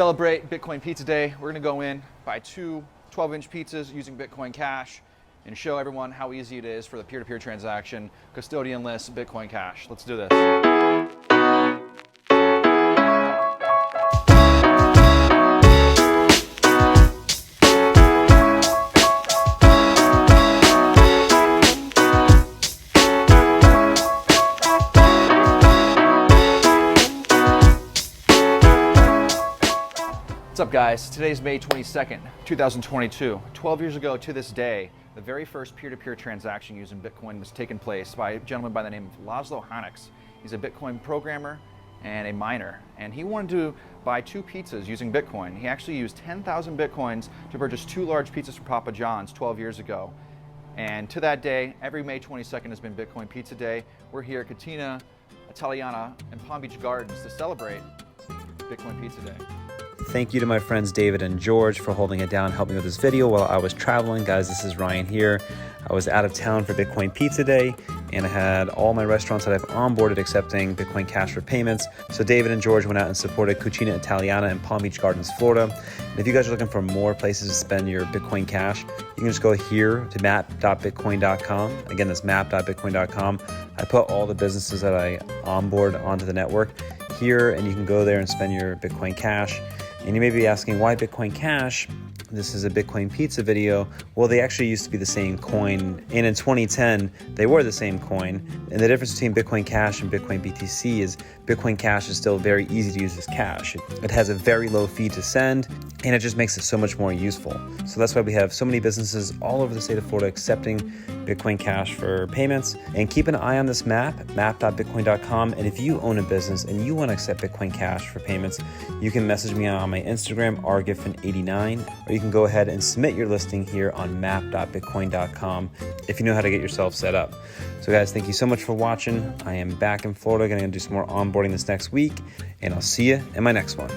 celebrate Bitcoin Pizza Day, we're gonna go in, buy two 12-inch pizzas using Bitcoin Cash and show everyone how easy it is for the peer-to-peer transaction, custodianless Bitcoin Cash. Let's do this. What's up, guys? Today's May 22nd, 2022. 12 years ago to this day, the very first peer-to-peer transaction using Bitcoin was taken place by a gentleman by the name of Laszlo Hanyecz. He's a Bitcoin programmer and a miner, and he wanted to buy two pizzas using Bitcoin. He actually used 10,000 Bitcoins to purchase two large pizzas from Papa John's 12 years ago. And to that day, every May 22nd has been Bitcoin Pizza Day. We're here at Cucina Italiana in Palm Beach Gardens to celebrate Bitcoin Pizza Day. Thank you to my friends David and George for holding it down, helping with this video while I was traveling. Guys, this is Ryan here. I was out of town for Bitcoin Pizza Day, and I had all my restaurants that I've onboarded accepting Bitcoin Cash for payments. So David and George went out and supported Cucina Italiana in Palm Beach Gardens, Florida. And if you guys are looking for more places to spend your Bitcoin Cash, you can just go here to map.bitcoin.com. Again, that's map.bitcoin.com. I put all the businesses that I onboard onto the network here, and you can go there and spend your Bitcoin Cash. And you may be asking, why Bitcoin Cash? This is a Bitcoin Pizza video. Well, they actually used to be the same coin, and in 2010, they were the same coin. And the difference between Bitcoin Cash and Bitcoin BTC is Bitcoin Cash is still very easy to use as cash. It has a very low fee to send, and it just makes it so much more useful. So that's why we have so many businesses all over the state of Florida accepting Bitcoin Cash for payments. And keep an eye on this map, map.bitcoin.com. And if you own a business and you want to accept Bitcoin Cash for payments, you can message me on my Instagram, rgiffin89, or you can go ahead and submit your listing here on map.bitcoin.com if you know how to get yourself set up. So guys, thank you so much for watching. I am back in Florida, going to do some more onboarding this next week, and I'll see you in my next one.